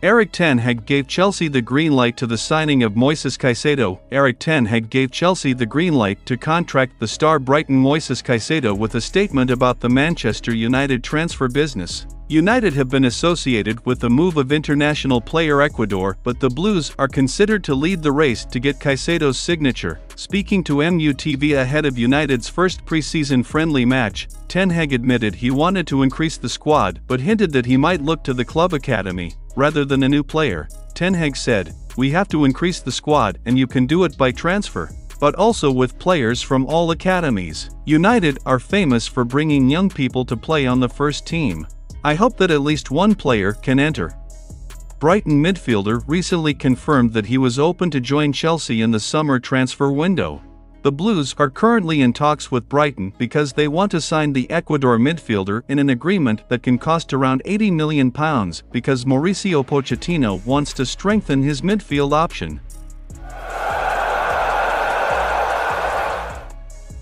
Erik ten Hag gave Chelsea the green light to the signing of Moises Caicedo. Erik ten Hag gave Chelsea the green light to contract the star Brighton Moises Caicedo with a statement about the Manchester United transfer business. United have been associated with the move of international player Ecuador, but the Blues are considered to lead the race to get Caicedo's signature. Speaking to MUTV ahead of United's first pre-season friendly match, Ten Hag admitted he wanted to increase the squad but hinted that he might look to the club academy rather than a new player. Ten Hag said, "We have to increase the squad, and you can do it by transfer, but also with players from all academies. United are famous for bringing young people to play on the first team. I hope that at least one player can enter." Brighton midfielder recently confirmed that he was open to join Chelsea in the summer transfer window. The Blues are currently in talks with Brighton because they want to sign the Ecuador midfielder in an agreement that can cost around £80 million because Mauricio Pochettino wants to strengthen his midfield option.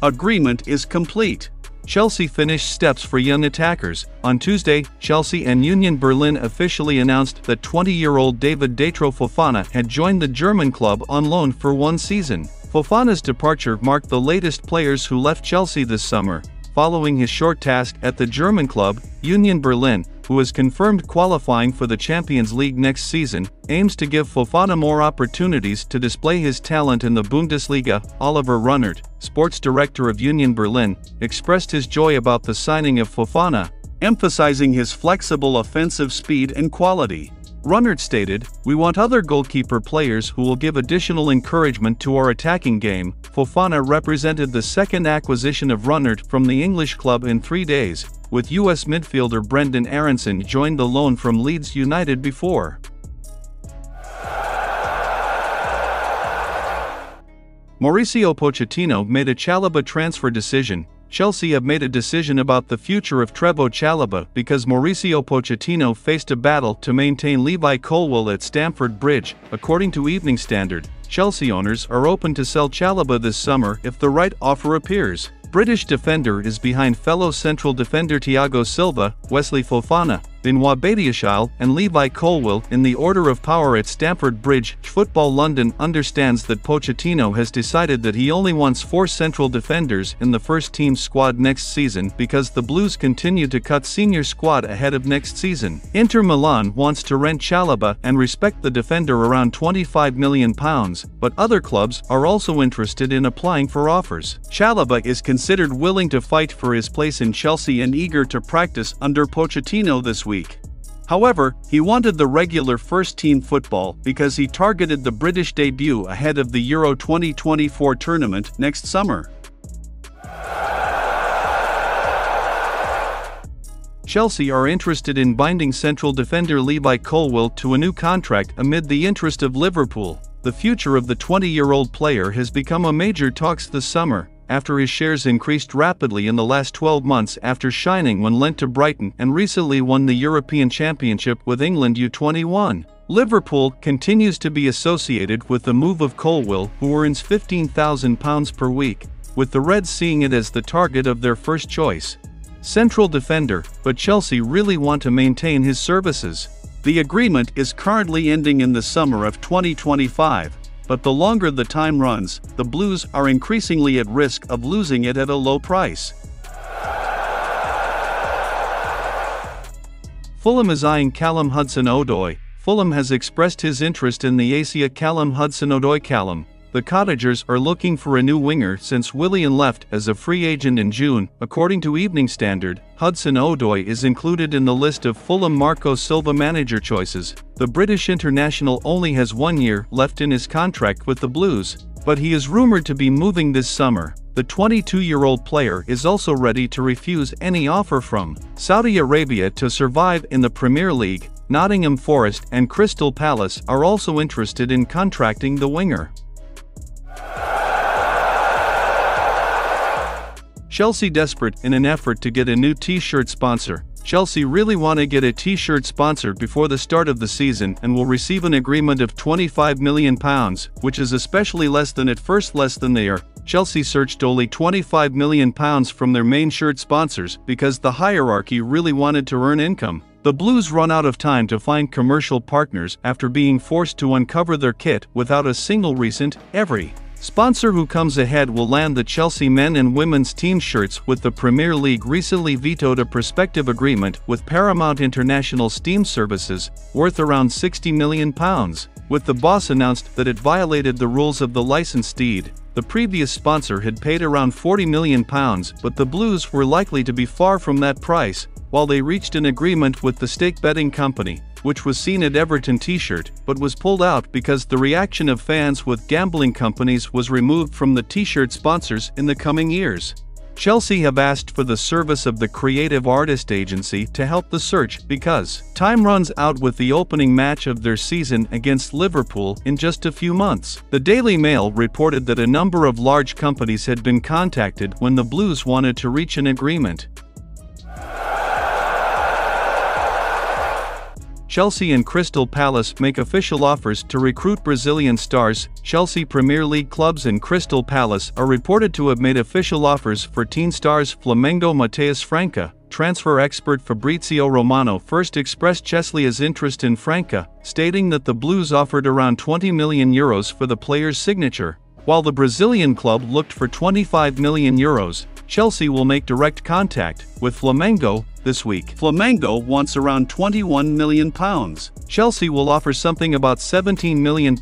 Agreement is complete. Chelsea finished steps for young attackers. On Tuesday, Chelsea and Union Berlin officially announced that 20-year-old David Datro Fofana had joined the German club on loan for one season. Fofana's departure marked the latest players who left Chelsea this summer. Following his short task at the German club, Union Berlin, who is confirmed qualifying for the Champions League next season, aims to give Fofana more opportunities to display his talent in the Bundesliga. Oliver Runnert, sports director of Union Berlin, expressed his joy about the signing of Fofana, emphasizing his flexible offensive speed and quality. Runnert stated, "We want other goalkeeper players who will give additional encouragement to our attacking game." Fofana represented the second acquisition of Runnert from the English club in 3 days, with US midfielder Brendan Aronson joined the loan from Leeds United before. Mauricio Pochettino made a Chalobah transfer decision. Chelsea have made a decision about the future of Trevoh Chalobah because Mauricio Pochettino faced a battle to maintain Levi Colwill at Stamford Bridge. According to Evening Standard, Chelsea owners are open to sell Chalobah this summer if the right offer appears. British defender is behind fellow central defender Thiago Silva, Wesley Fofana, Benoit Badiashile, and Levi Colwill in the order of power at Stamford Bridge. Football London understands that Pochettino has decided that he only wants 4 central defenders in the first-team squad next season because the Blues continue to cut senior squad ahead of next season. Inter Milan wants to rent Chalobah and respect the defender around £25 million, but other clubs are also interested in applying for offers. Chalobah is considered willing to fight for his place in Chelsea and eager to practice under Pochettino this week. However, he wanted the regular first-team football because he targeted the British debut ahead of the Euro 2024 tournament next summer. Chelsea are interested in binding central defender Levi Colwill to a new contract amid the interest of Liverpool. The future of the 20-year-old player has become a major talks this summer, after his shares increased rapidly in the last 12 months after shining when lent to Brighton and recently won the European Championship with England U21. Liverpool continues to be associated with the move of Colwill, who earns £15,000 per week, with the Reds seeing it as the target of their first choice central defender, but Chelsea really want to maintain his services. The agreement is currently ending in the summer of 2025. But the longer the time runs, the Blues are increasingly at risk of losing it at a low price. Fulham is eyeing Callum Hudson-Odoi. Fulham has expressed his interest in the Asia Callum Hudson-Odoi. Callum, the Cottagers are looking for a new winger since Willian left as a free agent in June. According to Evening Standard, Hudson-Odoi is included in the list of Fulham Marco Silva manager choices. The British international only has 1 year left in his contract with the Blues, but he is rumored to be moving this summer. The 22-year-old player is also ready to refuse any offer from Saudi Arabia to survive in the Premier League. Nottingham Forest and Crystal Palace are also interested in contracting the winger. Chelsea desperate in an effort to get a new t-shirt sponsor. Chelsea really want to get a t-shirt sponsor before the start of the season and will receive an agreement of £25 million, which is especially less than they are. Chelsea searched only £25 million from their main shirt sponsors because the hierarchy really wanted to earn income. The Blues run out of time to find commercial partners after being forced to uncover their kit without a single recent, every sponsor who comes ahead will land the Chelsea men and women's team shirts. With the Premier League recently vetoed a prospective agreement with Paramount International Steam Services, worth around £60 million, with the boss announced that it violated the rules of the licensed deed. The previous sponsor had paid around £40 million, but the Blues were likely to be far from that price, while they reached an agreement with the stake betting company, which was seen at Everton t-shirt, but was pulled out because the reaction of fans with gambling companies was removed from the t-shirt sponsors in the coming years. Chelsea have asked for the service of the creative artist agency to help the search because time runs out with the opening match of their season against Liverpool in just a few months. The Daily Mail reported that a number of large companies had been contacted when the Blues wanted to reach an agreement. Chelsea and Crystal Palace make official offers to recruit Brazilian stars. Chelsea Premier League clubs and Crystal Palace are reported to have made official offers for teen stars Flamengo Matheus Franca. Transfer expert Fabrizio Romano first expressed Chesley's interest in Franca, stating that the Blues offered around €20 million for the player's signature. While the Brazilian club looked for €25 million, Chelsea will make direct contact with Flamengo this week. Flamengo wants around £21 million. Chelsea will offer something about £17 million.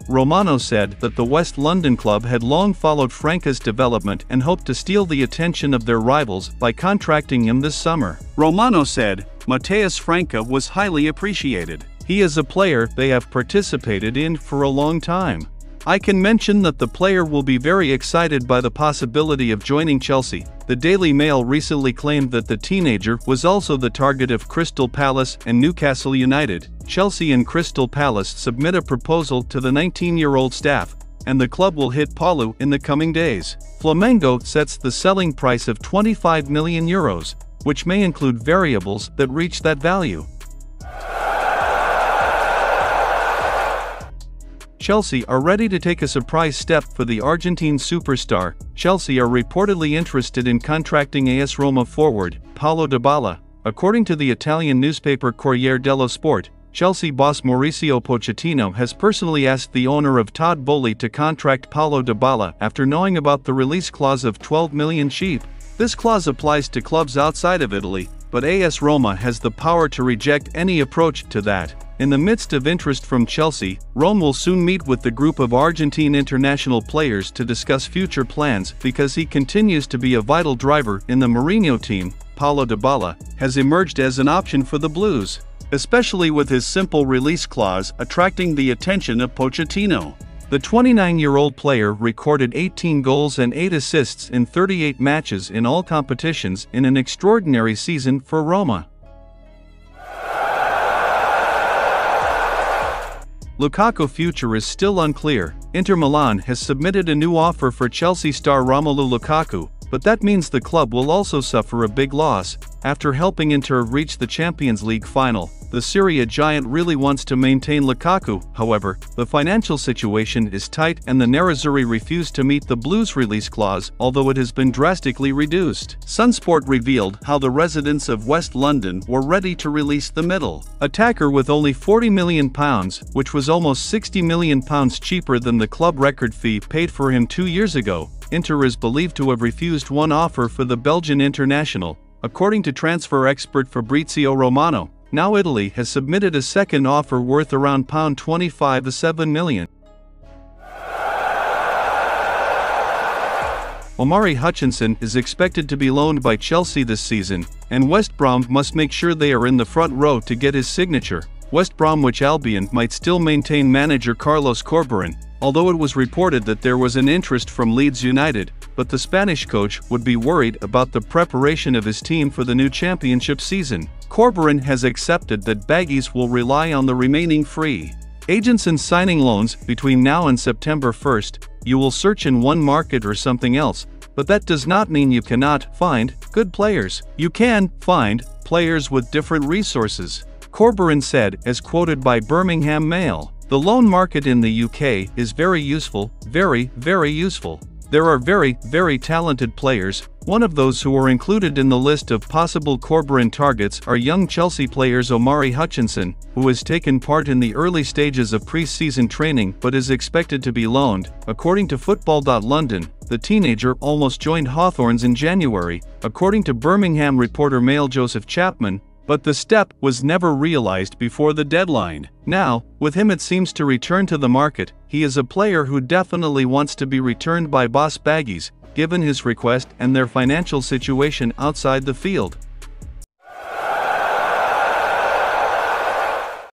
Romano said that the West London club had long followed Franca's development and hoped to steal the attention of their rivals by contracting him this summer. Romano said, "Matheus Franca was highly appreciated. He is a player they have participated in for a long time. I can mention that the player will be very excited by the possibility of joining Chelsea." The Daily Mail recently claimed that the teenager was also the target of Crystal Palace and Newcastle United. Chelsea and Crystal Palace submit a proposal to the 19-year-old staff, and the club will hit Palu in the coming days. Flamengo sets the selling price of €25 million, which may include variables that reach that value. Chelsea are ready to take a surprise step for the Argentine superstar. Chelsea are reportedly interested in contracting AS Roma forward Paulo Dybala. According to the Italian newspaper Corriere dello Sport, Chelsea boss Mauricio Pochettino has personally asked the owner of Todd Boehly to contract Paulo Dybala after knowing about the release clause of €12 million. This clause applies to clubs outside of Italy, but AS Roma has the power to reject any approach to that. In the midst of interest from Chelsea, Rome will soon meet with the group of Argentine international players to discuss future plans because he continues to be a vital driver in the Mourinho team. Paulo Dybala has emerged as an option for the Blues, especially with his simple release clause attracting the attention of Pochettino. The 29-year-old player recorded 18 goals and 8 assists in 38 matches in all competitions in an extraordinary season for Roma. Lukaku's future is still unclear. Inter Milan has submitted a new offer for Chelsea star Romelu Lukaku, but that means the club will also suffer a big loss. After helping Inter reach the Champions League final, the Serie A giant really wants to maintain Lukaku. However, the financial situation is tight and the Nerazzurri refuse to meet the Blues' release clause, although it has been drastically reduced. Sunsport revealed how the residents of West London were ready to release the middle attacker with only £40 million, which was almost £60 million cheaper than the club record fee paid for him 2 years ago. Inter is believed to have refused one offer for the Belgian international, according to transfer expert Fabrizio Romano. Now Italy has submitted a second offer worth around £25 to £7 million. Omari Hutchinson is expected to be loaned by Chelsea this season, and West Brom must make sure they are in the front row to get his signature. West Bromwich Albion might still maintain manager Carlos Corberán, although it was reported that there was an interest from Leeds United, but the Spanish coach would be worried about the preparation of his team for the new championship season. Corberán has accepted that Baggies will rely on the remaining free agents and signing loans between now and September 1st. You will search in one market or something else, but that does not mean you cannot find good players. You can find players with different resources, Corberán said, as quoted by Birmingham Mail. The loan market in the UK is very useful, very useful. There are very talented players. One of those who are included in the list of possible Corberan targets are young Chelsea players Omari Hutchinson, who has taken part in the early stages of pre-season training but is expected to be loaned. According to Football.London, the teenager almost joined Hawthorns in January, according to Birmingham reporter Mail Joseph Chapman, but the step was never realized before the deadline. Now, with him it seems to return to the market. He is a player who definitely wants to be returned by Boss Baggies, given his request and their financial situation outside the field.